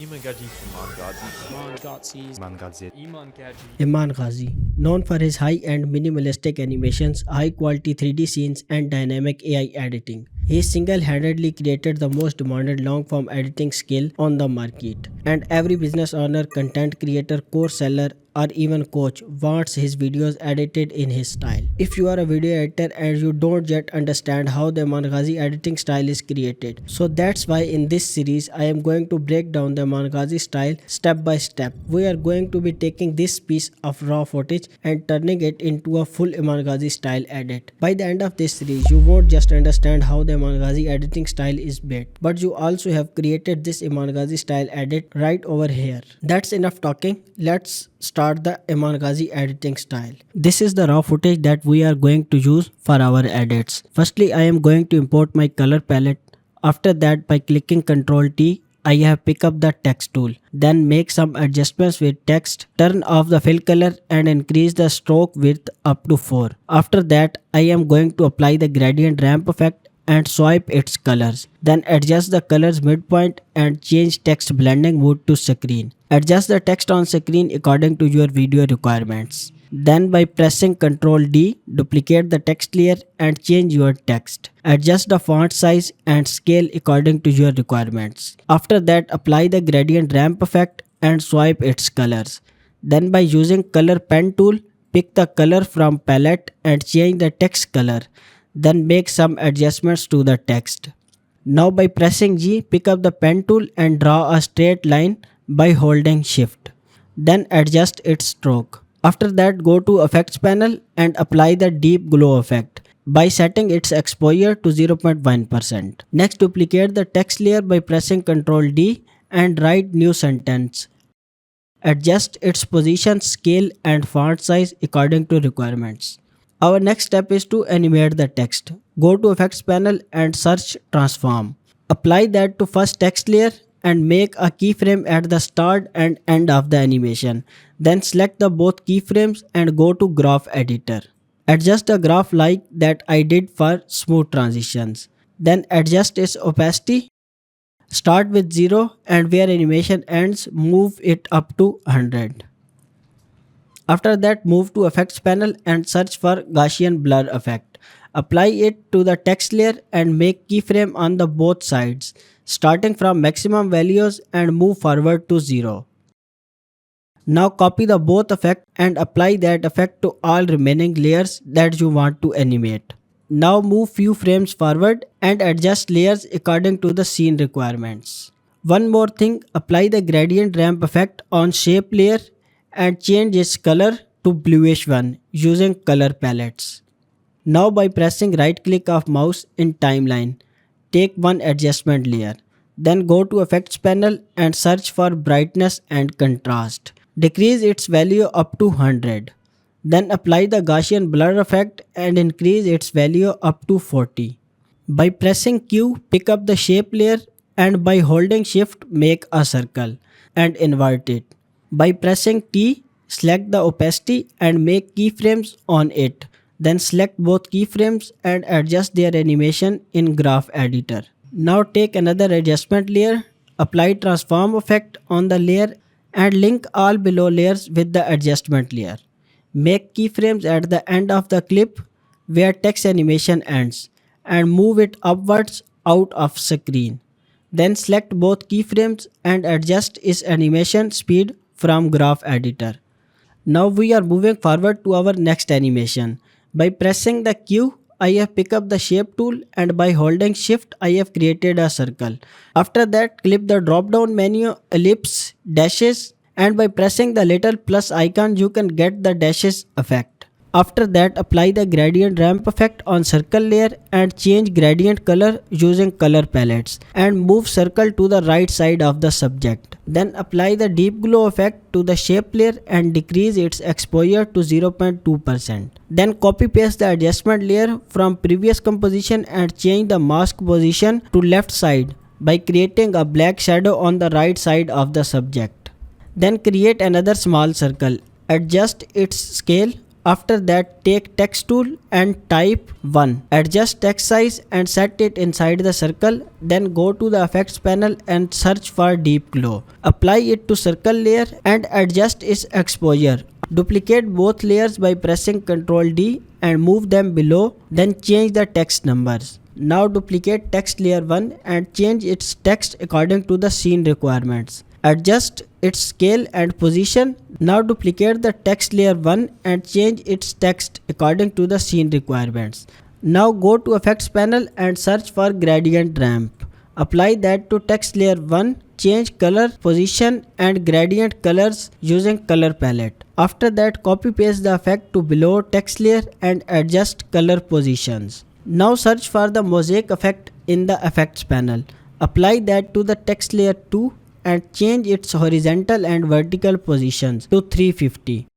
Iman Gaji. Iman Gaji. Iman Ghazi. Iman Gazi. Iman Gaji. Iman Ghazi, known for his high-end minimalistic animations, high-quality 3D scenes, and dynamic AI editing. He single-handedly created the most demanded long-form editing skill on the market. And every business owner, content creator, course seller, or even coach wants his videos edited in his style. If you are a video editor and you don't yet understand how the Iman Ghazi editing style is created, so that's why in this series I am going to break down the Iman Ghazi style step by step. We are going to be taking this piece of raw footage and turning it into a full Iman Ghazi style edit. By the end of this series, you won't just understand how the Iman Ghazi editing style is built, but you also have created this Iman Ghazi style edit right over here. That's enough talking. Let's start the Iman Ghazi editing style. This is the raw footage that we are going to use for our edits. Firstly, I am going to import my color palette. After that, by clicking Ctrl T, I have picked up the text tool. Then make some adjustments with text. Turn off the fill color and increase the stroke width up to 4. After that, I am going to apply the gradient ramp effect and swipe its colors. Then adjust the colors midpoint and change text blending mode to screen. Adjust the text on screen according to your video requirements. Then by pressing Ctrl D, duplicate the text layer and change your text. Adjust the font size and scale according to your requirements. After that, apply the gradient ramp effect and swipe its colors. Then by using color pen tool, pick the color from palette and change the text color. Then make some adjustments to the text. Now by pressing G, pick up the pen tool and draw a straight line by holding shift. Then adjust its stroke. After that, go to effects panel and apply the deep glow effect by setting its exposure to 0.1%. Next, duplicate the text layer by pressing Ctrl D and write new sentence. Adjust its position, scale and font size according to requirements. Our next step is to animate the text. Go to effects panel and search transform. Apply that to first text layer and make a keyframe at the start and end of the animation. Then select the both keyframes and go to graph editor. Adjust the graph like that I did for smooth transitions. Then adjust its opacity. Start with 0 and where animation ends, move it up to 100. After that, move to effects panel and search for Gaussian blur effect. Apply it to the text layer and make keyframe on the both sides, starting from maximum values and move forward to 0. Now copy the both effect and apply that effect to all remaining layers that you want to animate. Now move few frames forward and adjust layers according to the scene requirements. One more thing, apply the gradient ramp effect on shape layer and change its color to bluish one using color palettes. Now by pressing right click of mouse in timeline, take one adjustment layer. Then go to effects panel and search for brightness and contrast. Decrease its value up to 100. Then apply the Gaussian blur effect and increase its value up to 40. By pressing Q, pick up the shape layer and by holding shift make a circle and invert it. By pressing T, select the opacity and make keyframes on it. Then select both keyframes and adjust their animation in graph editor. Now take another adjustment layer, apply transform effect on the layer and link all below layers with the adjustment layer. Make keyframes at the end of the clip where text animation ends and move it upwards out of screen. Then select both keyframes and adjust its animation speed from graph editor. Now we are moving forward to our next animation. By pressing the Q, I have picked up the shape tool and by holding shift I have created a circle. After that, click the drop down menu ellipse dashes and by pressing the little plus icon you can get the dashes effect. After that, apply the gradient ramp effect on circle layer and change gradient color using color palettes and move circle to the right side of the subject. Then apply the deep glow effect to the shape layer and decrease its exposure to 0.2%. Then copy paste the adjustment layer from previous composition and change the mask position to left side by creating a black shadow on the right side of the subject. Then create another small circle. Adjust its scale After that, take text tool and type 1. Adjust text size and set it inside the circle. Then go to the effects panel and search for deep glow. Apply it to circle layer and adjust its exposure. Duplicate both layers by pressing Ctrl D and move them below, then change the text numbers. Now duplicate text layer 1 and change its text according to the scene requirements. Adjust its scale and position. Now duplicate the text layer 1 and change its text according to the scene requirements. Now go to effects panel and search for gradient ramp. Apply that to text layer 1. Change color, position and gradient colors using color palette. After that, copy paste the effect to below text layer and adjust color positions. Now search for the mosaic effect in the effects panel. Apply that to the text layer 2 and change its horizontal and vertical positions to 350.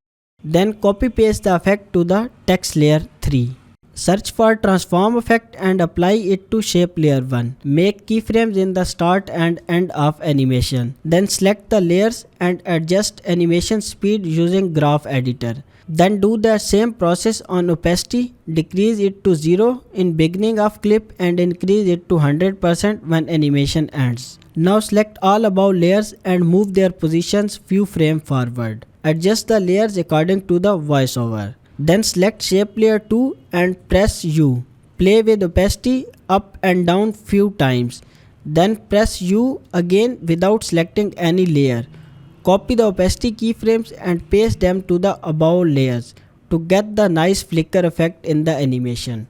Then copy paste the effect to the text layer 3. Search for transform effect and apply it to shape layer 1. Make keyframes in the start and end of animation. Then select the layers and adjust animation speed using graph editor. Then do the same process on opacity. Decrease it to 0 in beginning of clip and increase it to 100% when animation ends. Now select all above layers and move their positions few frames forward. Adjust the layers according to the voiceover. Then select shape layer 2 and press U. Play with opacity up and down few times. Then press U again without selecting any layer. Copy the opacity keyframes and paste them to the above layers to get the nice flicker effect in the animation.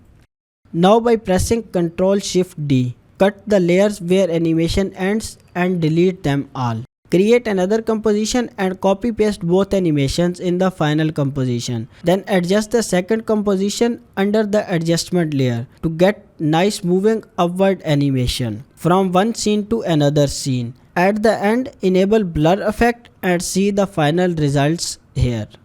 Now by pressing Ctrl Shift D, cut the layers where animation ends and delete them all. Create another composition and copy paste both animations in the final composition. Then adjust the second composition under the adjustment layer to get nice moving upward animation from one scene to another scene. At the end, enable blur effect and see the final results here.